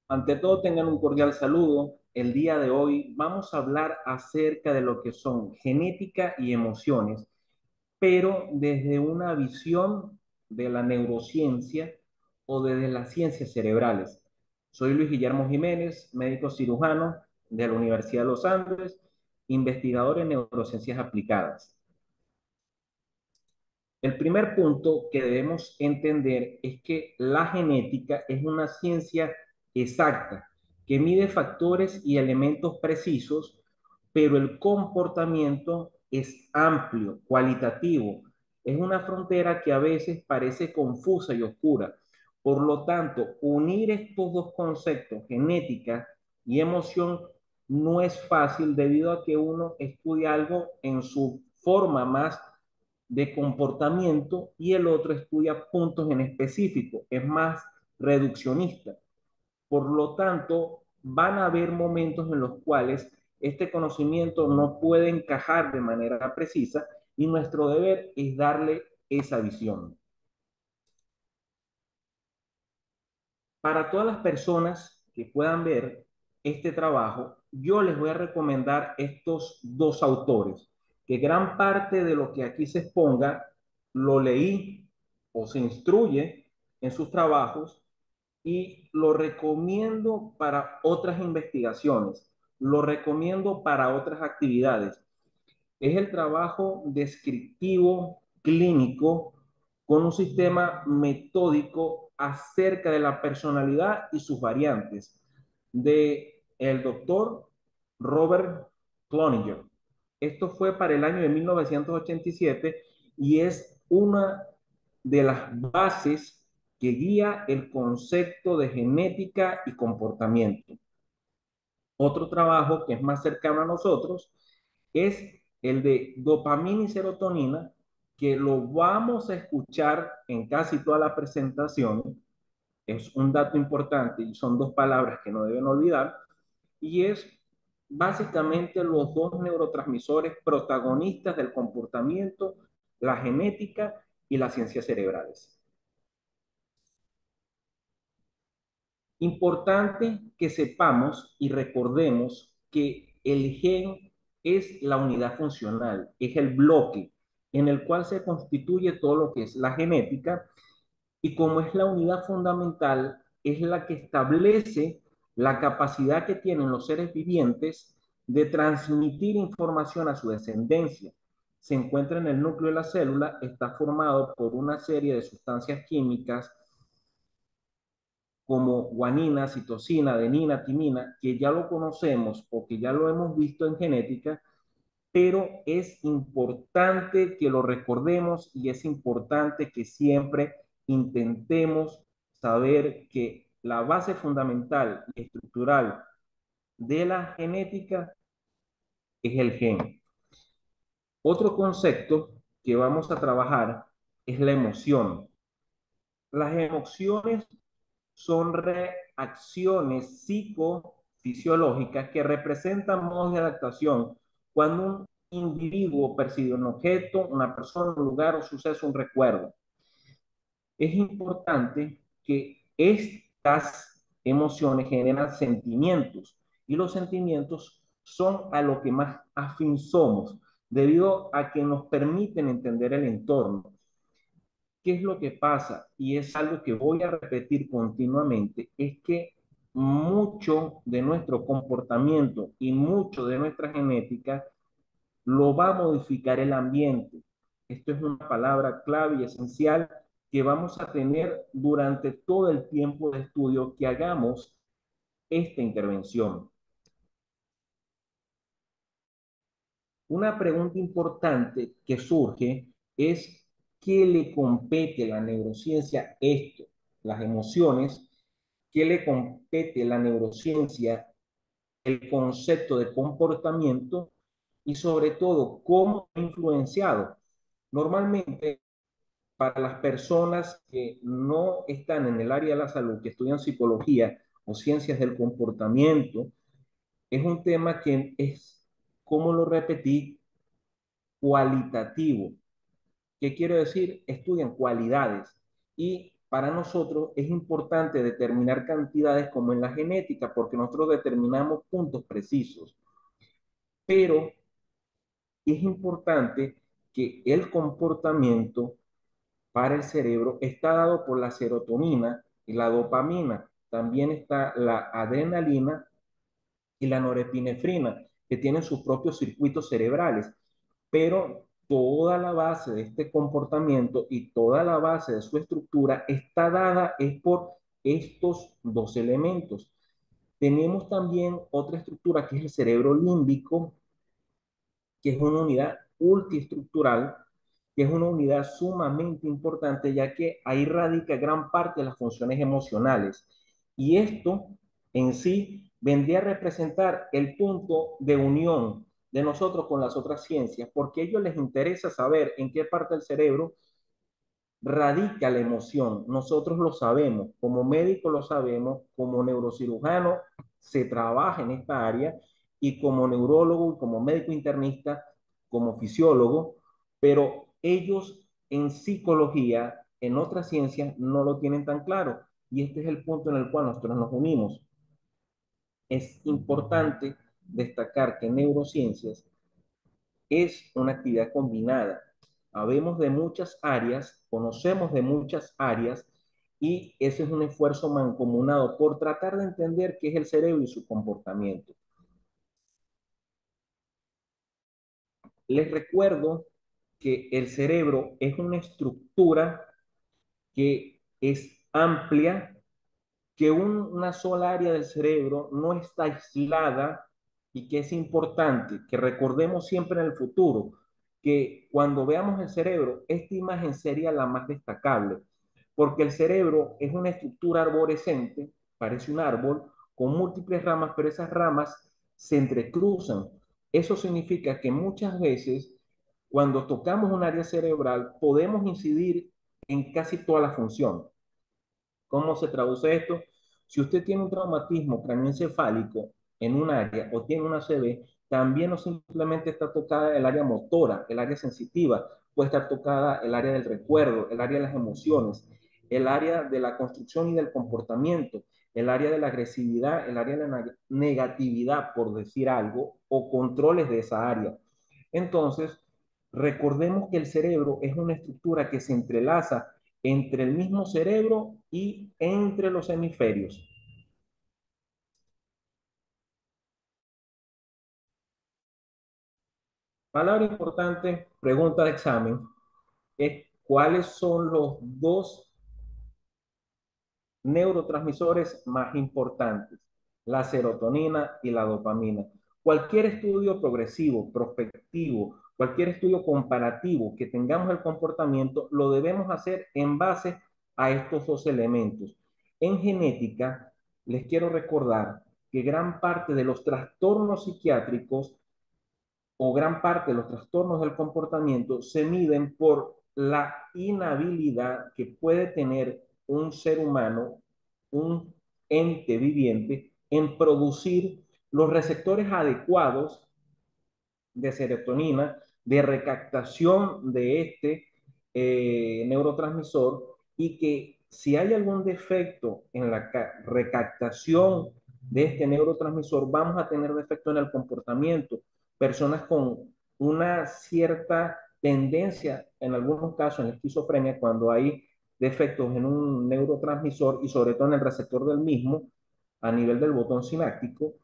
Ante todo, tengan un cordial saludo. El día de hoy vamos a hablar acerca de lo que son genética y emociones, pero desde una visión de la neurociencia o desde las ciencias cerebrales. Soy Luis Guillermo Jiménez, médico cirujano de la Universidad de los Andes, investigador en neurociencias aplicadas. El primer punto que debemos entender es que la genética es una ciencia exacta que mide factores y elementos precisos, pero el comportamiento es amplio, cualitativo. Es una frontera que a veces parece confusa y oscura. Por lo tanto, unir estos dos conceptos, genética y emoción, no es fácil debido a que uno estudia algo en su forma más de comportamiento y el otro estudia puntos en específico, es más reduccionista. Por lo tanto, van a haber momentos en los cuales este conocimiento no puede encajar de manera precisa y nuestro deber es darle esa visión. Para todas las personas que puedan ver este trabajo, yo les voy a recomendar estos dos autores, que gran parte de lo que aquí se exponga lo leí o se instruye en sus trabajos y lo recomiendo para otras investigaciones, lo recomiendo para otras actividades. Es el trabajo descriptivo clínico con un sistema metódico acerca de la personalidad y sus variantes de el doctor Robert Cloninger. Esto fue para el año de 1987 y es una de las bases que guía el concepto de genética y comportamiento. Otro trabajo que es más cercano a nosotros es el de dopamina y serotonina, que lo vamos a escuchar en casi toda la presentación. Es un dato importante y son dos palabras que no deben olvidar, y es básicamente los dos neurotransmisores protagonistas del comportamiento, la genética y las ciencias cerebrales. Importante que sepamos y recordemos que el gen es la unidad funcional, es el bloque en el cual se constituye todo lo que es la genética, y como es la unidad fundamental, es la que establece la capacidad que tienen los seres vivientes de transmitir información a su descendencia. Se encuentra en el núcleo de la célula, está formado por una serie de sustancias químicas como guanina, citosina, adenina, timina, que ya lo conocemos o que ya lo hemos visto en genética, pero es importante que lo recordemos y es importante que siempre intentemos saber que la base fundamental y estructural de la genética es el gen. Otro concepto que vamos a trabajar es la emoción. Las emociones son reacciones psicofisiológicas que representan modos de adaptación cuando un individuo percibe un objeto, una persona, un lugar, un suceso, un recuerdo. Es importante que estas emociones generan sentimientos y los sentimientos son a lo que más afín somos, debido a que nos permiten entender el entorno. ¿Qué es lo que pasa? Y es algo que voy a repetir continuamente, es que mucho de nuestro comportamiento y mucho de nuestra genética lo va a modificar el ambiente. Esto es una palabra clave y esencial que vamos a tener durante todo el tiempo de estudio que hagamos esta intervención. Una pregunta importante que surge es: ¿qué le compete a la neurociencia esto? Las emociones. ¿Qué le compete a la neurociencia el concepto de comportamiento? Y sobre todo, ¿cómo ha influenciado? Normalmente, para las personas que no están en el área de la salud, que estudian psicología o ciencias del comportamiento, es un tema que es, como lo repetí, cualitativo. ¿Qué quiero decir? Estudian cualidades. Y para nosotros es importante determinar cantidades como en la genética, porque nosotros determinamos puntos precisos, pero es importante que el comportamiento para el cerebro está dado por la serotonina y la dopamina. También está la adrenalina y la norepinefrina, que tienen sus propios circuitos cerebrales. Pero toda la base de este comportamiento y toda la base de su estructura está dada es por estos dos elementos. Tenemos también otra estructura que es el cerebro límbico, que es una unidad multiestructural, que es una unidad sumamente importante, ya que ahí radica gran parte de las funciones emocionales. Y esto en sí vendría a representar el punto de unión de nosotros con las otras ciencias, porque a ellos les interesa saber en qué parte del cerebro radica la emoción. Nosotros lo sabemos, como médico lo sabemos, como neurocirujano se trabaja en esta área y como neurólogo, como médico internista, como fisiólogo, pero ellos en psicología, en otras ciencias, no lo tienen tan claro. Y este es el punto en el cual nosotros nos unimos. Es importante destacar que neurociencias es una actividad combinada. Habemos de muchas áreas, conocemos de muchas áreas y ese es un esfuerzo mancomunado por tratar de entender qué es el cerebro y su comportamiento. Les recuerdo que el cerebro es una estructura que es amplia, que una sola área del cerebro no está aislada y que es importante que recordemos siempre en el futuro que cuando veamos el cerebro, esta imagen sería la más destacable, porque el cerebro es una estructura arborescente, parece un árbol, con múltiples ramas, pero esas ramas se entrecruzan. Eso significa que muchas veces, cuando tocamos un área cerebral, podemos incidir en casi toda la función. ¿Cómo se traduce esto? Si usted tiene un traumatismo craneoencefálico en un área o tiene una ACV, también no simplemente está tocada el área motora, el área sensitiva, puede estar tocada el área del recuerdo, el área de las emociones, el área de la construcción y del comportamiento, el área de la agresividad, el área de la negatividad, por decir algo, o controles de esa área. Entonces, recordemos que el cerebro es una estructura que se entrelaza entre el mismo cerebro y entre los hemisferios. Palabra importante, pregunta de examen, es cuáles son los dos neurotransmisores más importantes, la serotonina y la dopamina. Cualquier estudio progresivo, prospectivo, cualquier estudio comparativo que tengamos el comportamiento, lo debemos hacer en base a estos dos elementos. En genética, les quiero recordar que gran parte de los trastornos psiquiátricos o gran parte de los trastornos del comportamiento se miden por la inhabilidad que puede tener un ser humano, un ente viviente, en producir los receptores adecuados de serotonina, de recaptación de este neurotransmisor y que si hay algún defecto en la recaptación de este neurotransmisor, vamos a tener defecto en el comportamiento. Personas con una cierta tendencia, en algunos casos en la esquizofrenia, cuando hay defectos en un neurotransmisor y sobre todo en el receptor del mismo, a nivel del botón sináptico,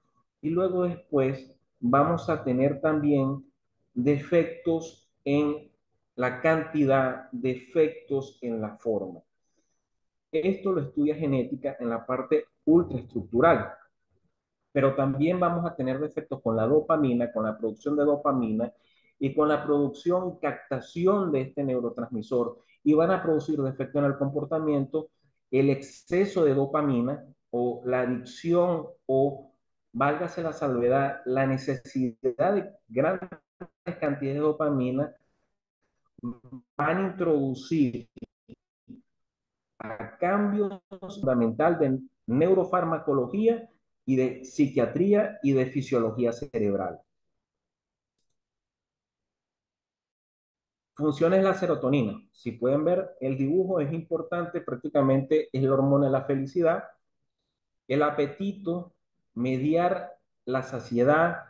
y luego después vamos a tener también defectos en la cantidad, defectos en la forma. Esto lo estudia genética en la parte ultraestructural, pero también vamos a tener defectos con la dopamina, con la producción de dopamina y con la producción y captación de este neurotransmisor y van a producir defectos en el comportamiento, el exceso de dopamina o la adicción o, válgase la salvedad, la necesidad de grandes cantidades de dopamina van a introducir a cambios fundamental de neurofarmacología y de psiquiatría y de fisiología cerebral. Funciones de la serotonina. Si pueden ver, el dibujo es importante, prácticamente es la hormona de la felicidad. El apetito, mediar la saciedad,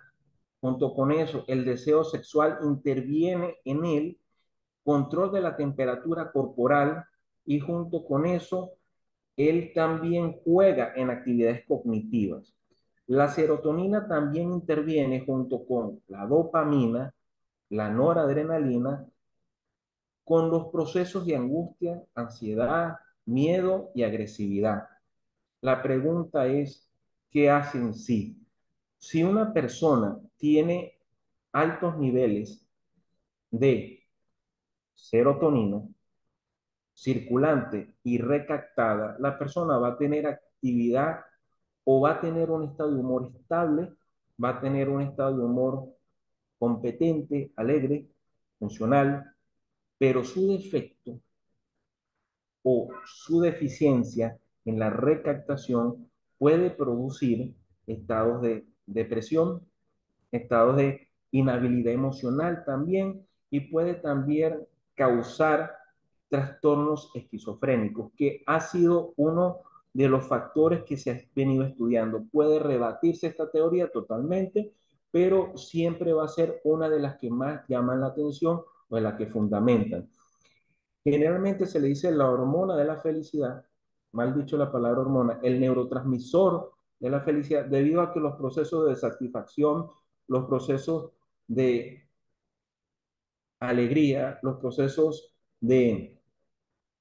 junto con eso, el deseo sexual interviene en el control de la temperatura corporal y junto con eso, él también juega en actividades cognitivas. La serotonina también interviene junto con la dopamina, la noradrenalina, con los procesos de angustia, ansiedad, miedo y agresividad. La pregunta es, ¿qué hacen sí? Si una persona tiene altos niveles de serotonina circulante y recaptada, la persona va a tener actividad o va a tener un estado de humor estable, va a tener un estado de humor competente, alegre, funcional, pero su defecto o su deficiencia en la recaptación puede producir estados de depresión, estados de inhabilidad emocional también y puede también causar trastornos esquizofrénicos, que ha sido uno de los factores que se ha venido estudiando. Puede rebatirse esta teoría totalmente, pero siempre va a ser una de las que más llaman la atención o de las que fundamentan. Generalmente se le dice la hormona de la felicidad, mal dicho la palabra hormona, el neurotransmisor de la felicidad, debido a que los procesos de satisfacción, los procesos de alegría, los procesos de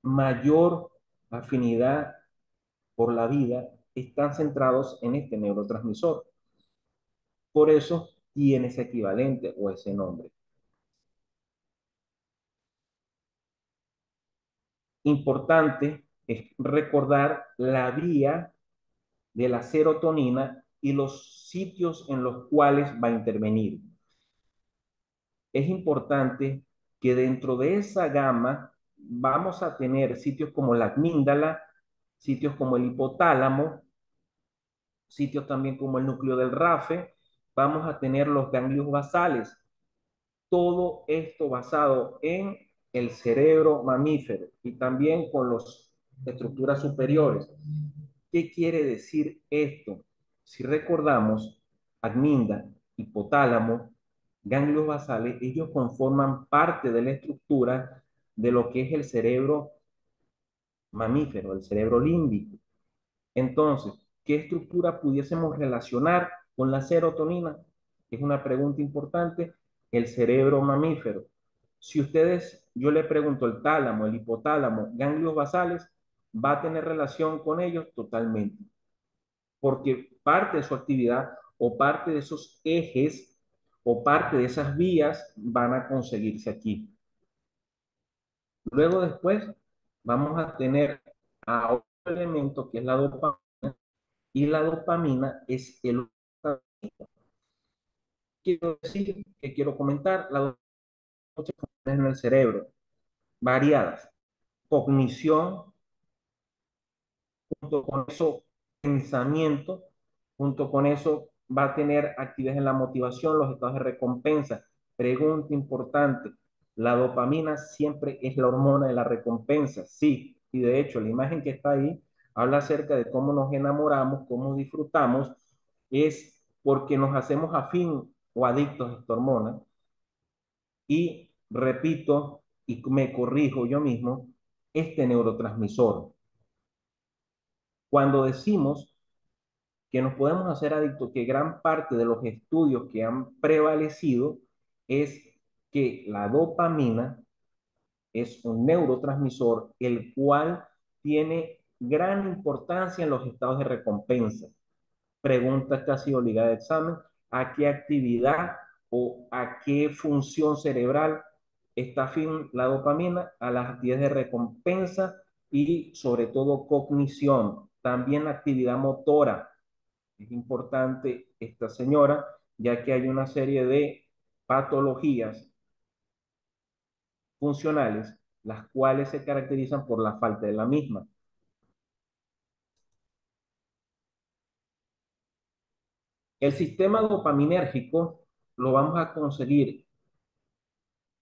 mayor afinidad por la vida están centrados en este neurotransmisor. Por eso tiene ese equivalente o ese nombre. Importante es recordar la vía de la serotonina y los sitios en los cuales va a intervenir. Es importante que dentro de esa gama vamos a tener sitios como la amígdala, sitios como el hipotálamo, sitios también como el núcleo del RAFE, vamos a tener los ganglios basales. Todo esto basado en el cerebro mamífero y también con las estructuras superiores. ¿Qué quiere decir esto? Si recordamos, amígdala, hipotálamo, ganglios basales, ellos conforman parte de la estructura de lo que es el cerebro mamífero, el cerebro límbico. Entonces, ¿qué estructura pudiésemos relacionar con la serotonina? Es una pregunta importante. El cerebro mamífero. Si ustedes, yo le pregunto el tálamo, el hipotálamo, ganglios basales, va a tener relación con ellos totalmente, porque parte de su actividad o parte de esos ejes o parte de esas vías van a conseguirse aquí. Luego después vamos a tener a otro elemento que es la dopamina y la dopamina es el quiero decir que quiero comentar la dopamina en el cerebro variadas, cognición, junto con eso pensamiento, junto con eso va a tener actividades en la motivación, los estados de recompensa. Pregunta importante, ¿la dopamina siempre es la hormona de la recompensa? Sí, y de hecho la imagen que está ahí habla acerca de cómo nos enamoramos, cómo disfrutamos, es porque nos hacemos afín o adictos a esta hormona. Y repito, y me corrijo yo mismo, este neurotransmisor. Cuando decimos que nos podemos hacer adictos, que gran parte de los estudios que han prevalecido es que la dopamina es un neurotransmisor el cual tiene gran importancia en los estados de recompensa. Pregunta casi obligada de examen, ¿a qué actividad o a qué función cerebral está afín la dopamina? A las actividades de recompensa y sobre todo cognición, también la actividad motora. Es importante esta señora, ya que hay una serie de patologías funcionales, las cuales se caracterizan por la falta de la misma. El sistema dopaminérgico lo vamos a conseguir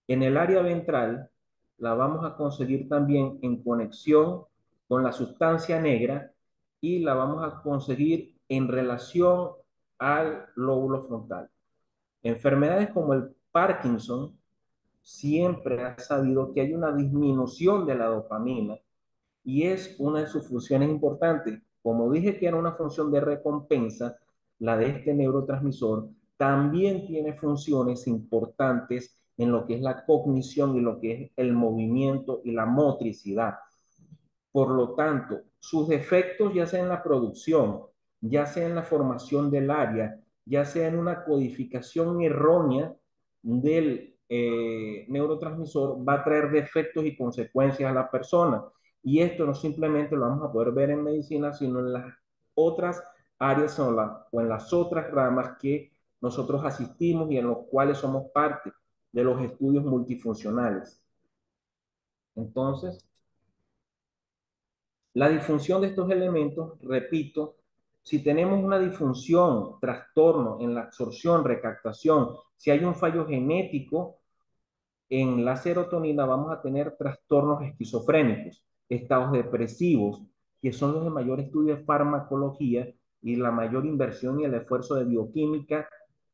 En el área ventral la vamos a conseguir también en conexión con la sustancia negra y la vamos a conseguir en relación al lóbulo frontal. Enfermedades como el Parkinson siempre ha sabido que hay una disminución de la dopamina y es una de sus funciones importantes. Como dije que era una función de recompensa, la de este neurotransmisor también tiene funciones importantes en lo que es la cognición y lo que es el movimiento y la motricidad. Por lo tanto, sus defectos, ya sea en la producción, ya sea en la formación del área, ya sea en una codificación errónea del neurotransmisor, va a traer defectos y consecuencias a la persona. Y esto no simplemente lo vamos a poder ver en medicina, sino en las otras áreas o en las otras ramas que nosotros asistimos y en los cuales somos parte de los estudios multifuncionales. Entonces, la disfunción de estos elementos, repito, si tenemos una disfunción, trastorno en la absorción, recaptación, si hay un fallo genético, en la serotonina vamos a tener trastornos esquizofrénicos, estados depresivos, que son los de mayor estudio de farmacología y la mayor inversión y el esfuerzo de bioquímica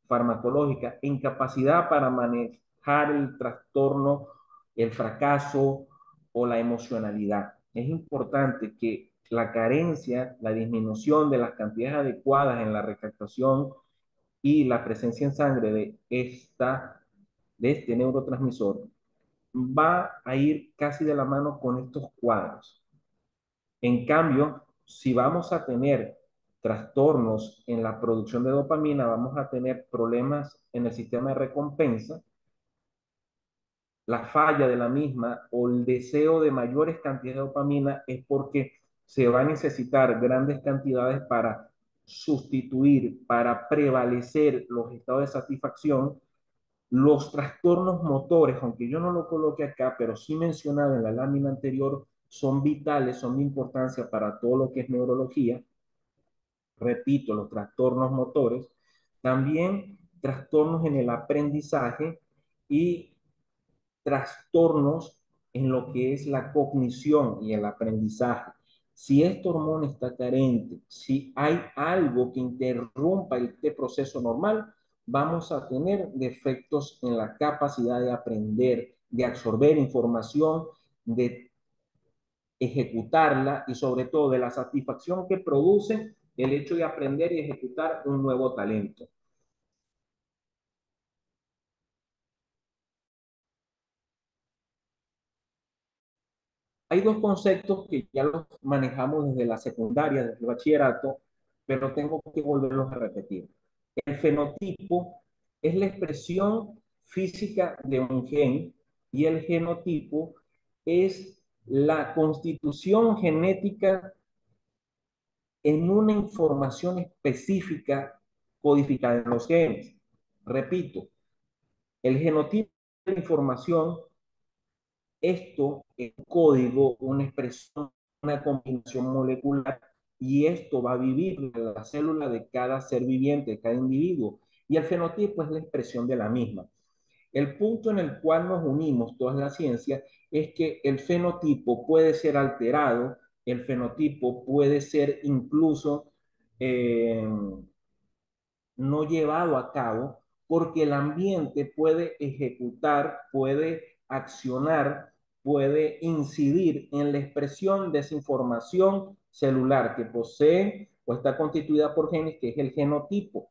farmacológica, incapacidad para manejar el trastorno, el fracaso o la emocionalidad. Es importante que la carencia, la disminución de las cantidades adecuadas en la recaptación y la presencia en sangre de este neurotransmisor va a ir casi de la mano con estos cuadros. En cambio, si vamos a tener trastornos en la producción de dopamina, vamos a tener problemas en el sistema de recompensa, la falla de la misma o el deseo de mayores cantidades de dopamina es porque se va a necesitar grandes cantidades para sustituir, para prevalecer los estados de satisfacción. Los trastornos motores, aunque yo no lo coloque acá, pero sí mencionado en la lámina anterior, son vitales, son de importancia para todo lo que es neurología. Repito, los trastornos motores, también trastornos en el aprendizaje y trastornos en lo que es la cognición y el aprendizaje. Si esta hormona está carente, si hay algo que interrumpa este proceso normal, vamos a tener defectos en la capacidad de aprender, de absorber información, de ejecutarla y sobre todo de la satisfacción que produce el hecho de aprender y ejecutar un nuevo talento. Hay dos conceptos que ya los manejamos desde la secundaria, desde el bachillerato, pero tengo que volverlos a repetir. El fenotipo es la expresión física de un gen y el genotipo es la constitución genética en una información específica codificada en los genes. Repito, el genotipo es la información. Esto es un código, una expresión, una combinación molecular y esto va a vivir en la célula de cada ser viviente, de cada individuo. Y el fenotipo es la expresión de la misma. El punto en el cual nos unimos todas las ciencias es que el fenotipo puede ser alterado, el fenotipo puede ser incluso eh, no llevado a cabo porque el ambiente puede ejecutar, puede accionar, puede incidir en la expresión de esa información celular que posee o está constituida por genes, que es el genotipo.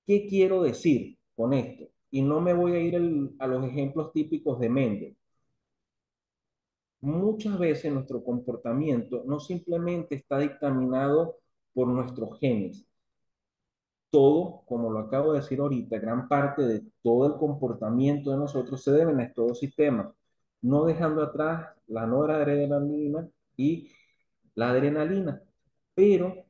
¿Qué quiero decir con esto? Y no me voy a ir a los ejemplos típicos de Mendel. Muchas veces nuestro comportamiento no simplemente está dictaminado por nuestros genes, todo, como lo acabo de decir ahorita, gran parte de todo el comportamiento de nosotros se deben a estos dos sistemas, no dejando atrás la noradrenalina y la adrenalina. Pero,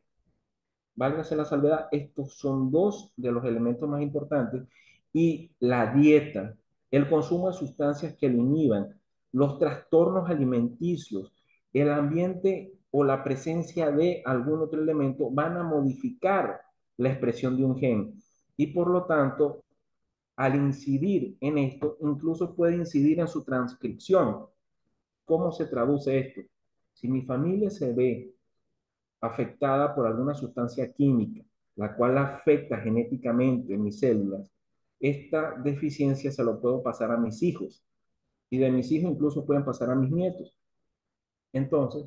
válgase la salvedad, estos son dos de los elementos más importantes y la dieta, el consumo de sustancias que lo inhiban, los trastornos alimenticios, el ambiente o la presencia de algún otro elemento van a modificar la expresión de un gen y por lo tanto Al incidir en esto, incluso puede incidir en su transcripción. ¿Cómo se traduce esto? Si mi familia se ve afectada por alguna sustancia química, la cual afecta genéticamente mis células, esta deficiencia se lo puedo pasar a mis hijos y de mis hijos incluso pueden pasar a mis nietos. Entonces,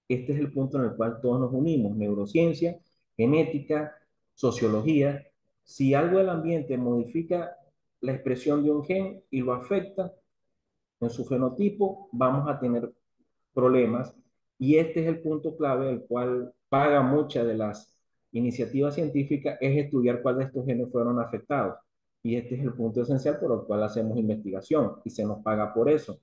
este es el punto en el cual todos nos unimos, neurociencia, genética, sociología. Si algo del ambiente modifica la expresión de un gen y lo afecta en su fenotipo, vamos a tener problemas. Y este es el punto clave, el cual paga muchas de las iniciativas científicas, es estudiar cuáles de estos genes fueron afectados. Y este es el punto esencial por el cual hacemos investigación y se nos paga por eso.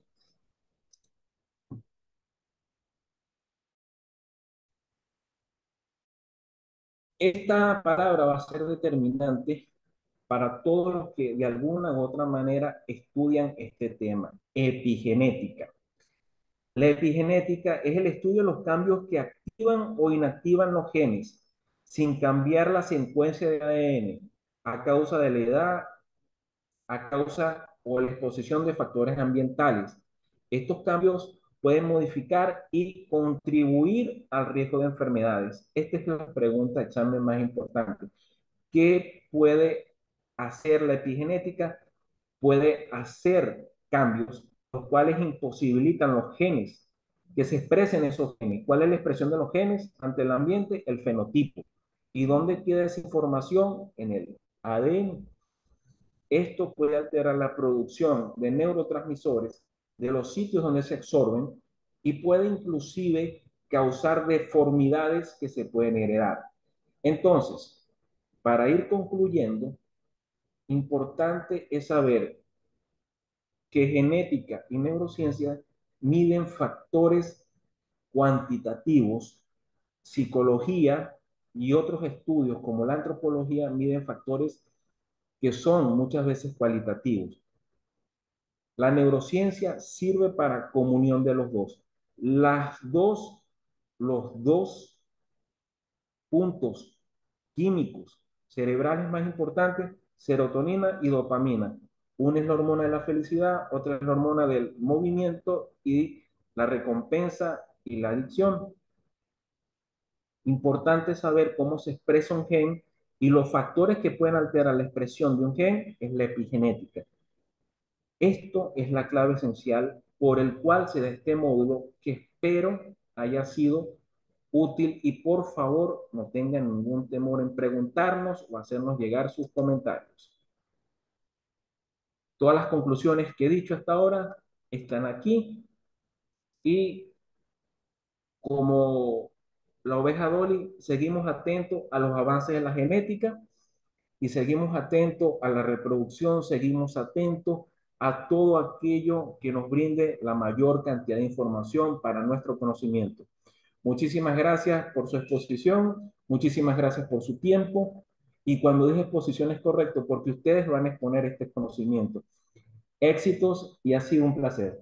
Esta palabra va a ser determinante para todos los que de alguna u otra manera estudian este tema, epigenética. La epigenética es el estudio de los cambios que activan o inactivan los genes sin cambiar la secuencia de ADN a causa de la edad, a causa o la exposición de factores ambientales. Estos cambios pueden modificar y contribuir al riesgo de enfermedades. Esta es la pregunta de examen más importante. ¿Qué puede hacer la epigenética? Puede hacer cambios, los cuales imposibilitan los genes, que se expresen esos genes. ¿Cuál es la expresión de los genes ante el ambiente? El fenotipo. ¿Y dónde queda esa información? En el ADN. Esto puede alterar la producción de neurotransmisores de los sitios donde se absorben y puede inclusive causar deformidades que se pueden heredar. Entonces, para ir concluyendo, importante es saber que genética y neurociencia miden factores cuantitativos, psicología y otros estudios como la antropología miden factores que son muchas veces cualitativos. La neurociencia sirve para comunión de los dos. Los dos puntos químicos cerebrales más importantes, serotonina y dopamina. Una es la hormona de la felicidad, otra es la hormona del movimiento y la recompensa y la adicción. Importante saber cómo se expresa un gen y los factores que pueden alterar la expresión de un gen es la epigenética. Esto es la clave esencial por el cual se da este módulo que espero haya sido útil y por favor no tengan ningún temor en preguntarnos o hacernos llegar sus comentarios. Todas las conclusiones que he dicho hasta ahora están aquí y como la oveja Dolly seguimos atentos a los avances de la genética y seguimos atentos a la reproducción, seguimos atentos a todo aquello que nos brinde la mayor cantidad de información para nuestro conocimiento. Muchísimas gracias por su exposición, muchísimas gracias por su tiempo y cuando dije exposición es correcto porque ustedes van a exponer este conocimiento. Éxitos y ha sido un placer.